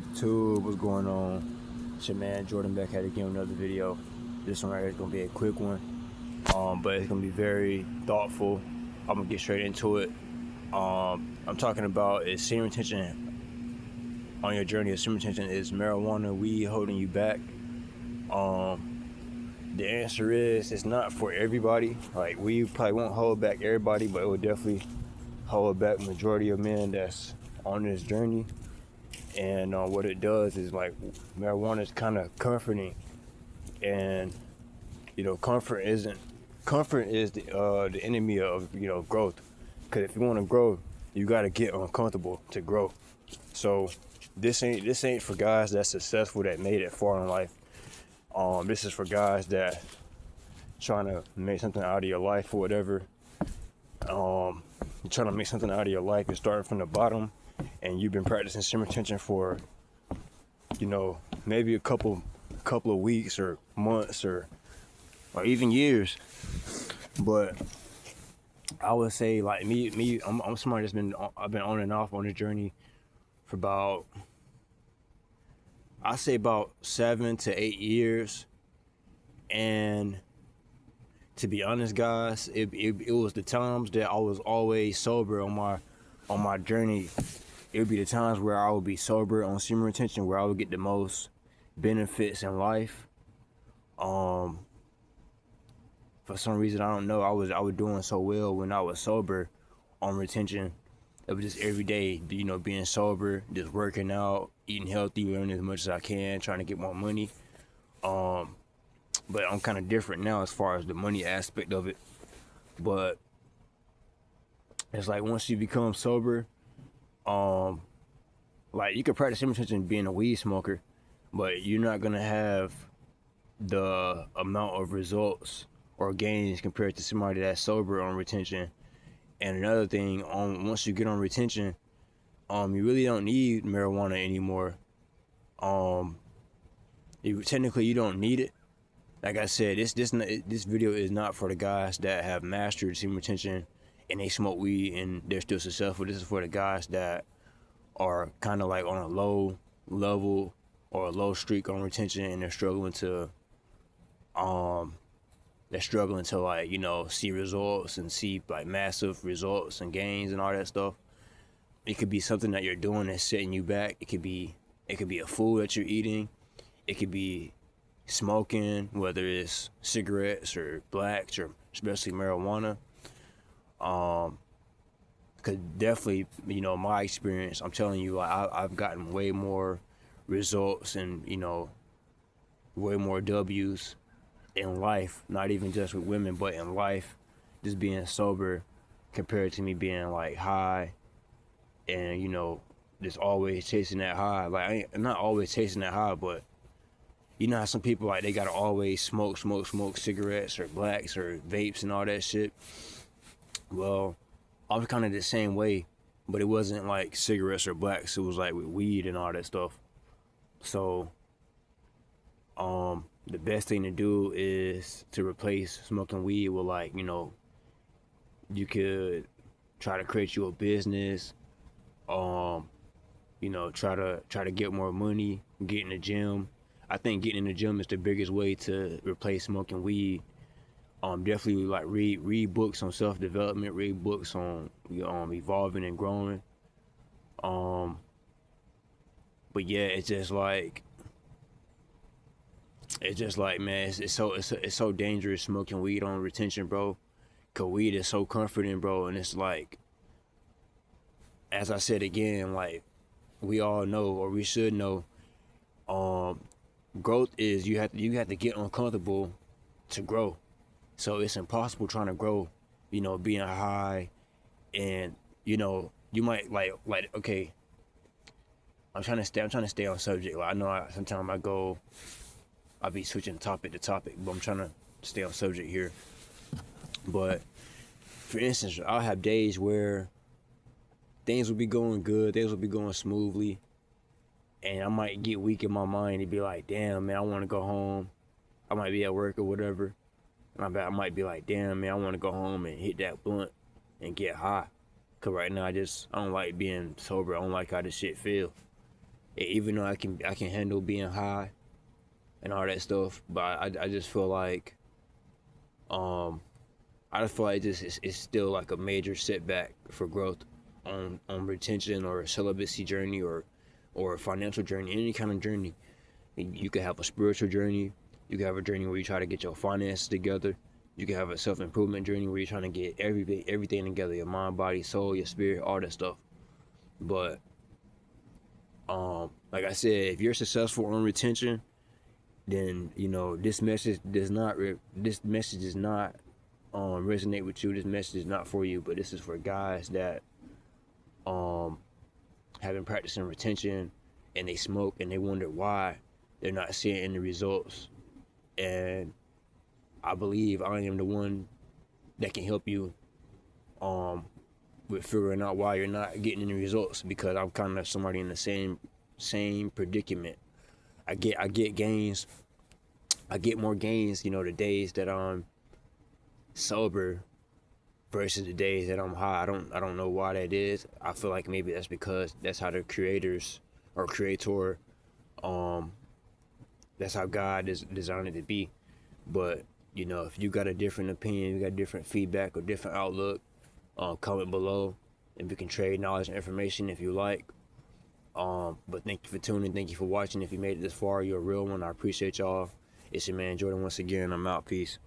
YouTube, what's going on? It's your man Jordan back at again with another video. This one right here is gonna be a quick one, but it's gonna be very thoughtful. I'm gonna get straight into it. I'm talking about is semen retention on your journey of semen retention, is marijuana, weed holding you back? The answer is it's not for everybody. Like, weed probably won't hold back everybody, but it will definitely hold back majority of men that's on this journey. And what it does is, like, marijuana is kind of comforting, and comfort is the enemy of growth. Because if you want to grow, you got to get uncomfortable to grow. So this ain't for guys that's successful, that made it far in life. This is for guys that trying to make something out of your life or whatever. You're trying to make something out of your life. You're starting from the bottom, and you've been practicing semen retention for, maybe a couple of weeks or months or even years. But I would say, like, I'm somebody I've been on and off on this journey for about 7 to 8 years. And to be honest, guys, it was the times that I was always sober on my journey. It would be the times where I would be sober on semen retention, where I would get the most benefits in life. For some reason, I don't know, I was doing so well when I was sober on retention. It was just every day, being sober, just working out, eating healthy, learning as much as I can, trying to get more money. But I'm kind of different now as far as the money aspect of it. But it's like, once you become sober, like, you can practice semen retention being a weed smoker, but you're not gonna have the amount of results or gains compared to somebody that's sober on retention. And another thing, once you get on retention, you really don't need marijuana anymore. Technically you don't need it. Like I said, this video is not for the guys that have mastered semen retention and they smoke weed and they're still successful. This is for the guys that are kind of like on a low level or a low streak on retention, and they're struggling to like, see results and see like massive results and gains and all that stuff. It could be something that you're doing that's setting you back. It could be a food that you're eating. It could be smoking, whether it's cigarettes or blacks or especially marijuana. Cause definitely, my experience, I'm telling you, I've gotten way more results and, way more W's in life, not even just with women, but in life, just being sober compared to me being like high and, just always chasing that high. Like, I'm not always chasing that high, but how some people, like, they gotta always smoke cigarettes or blacks or vapes and all that shit. Well, I was kind of the same way, but it wasn't like cigarettes or blacks. It was like with weed and all that stuff. So, the best thing to do is to replace smoking weed with, like, you could try to create you a business. Try to get more money, get in the gym. I think getting in the gym is the biggest way to replace smoking weed. Definitely, like, read books on self-development, read books on evolving and growing. But yeah, it's just like, man, it's so dangerous smoking weed on retention, bro. Cause weed is so comforting, bro, and it's like, as I said again, like, we all know, or we should know, growth is you have to get uncomfortable to grow. So it's impossible trying to grow, being high, and you might like okay. I'm trying to stay on subject. Like, I know sometimes I'll be switching topic to topic, but I'm trying to stay on subject here. But for instance, I'll have days where things will be going good, things will be going smoothly, and I might get weak in my mind and be like, damn, man, I want to go home. I might be at work or whatever. I might be like, damn, man, I want to go home and hit that blunt and get high. Cause right now I don't like being sober. I don't like how this shit feel. even though I can handle being high and all that stuff, but I just feel like um I just feel like this is still like a major setback for growth on retention or a celibacy journey or a financial journey, any kind of journey. You could have a spiritual journey. You could have a journey where you try to get your finances together. You can have a self-improvement journey where you're trying to get everything together, your mind, body, soul, your spirit, all that stuff. But like I said, if you're successful on retention, then this message does not resonate with you. This message is not for you. But this is for guys that have been practicing retention and they smoke and they wonder why they're not seeing any results. And I believe I am the one that can help you with figuring out why you're not getting any results, because I'm kind of somebody in the same predicament. I get gains. I get more gains, the days that I'm sober versus the days that I'm high. I don't know why that is. I feel like maybe that's because that's how the creators or creator, that's how God is designed it to be. But if you got a different opinion, you got different feedback or different outlook, comment below, and we can trade knowledge and information if you like. But thank you for tuning. Thank you for watching. If you made it this far, you're a real one. I appreciate y'all. It's your man Jordan once again. I'm out. Peace.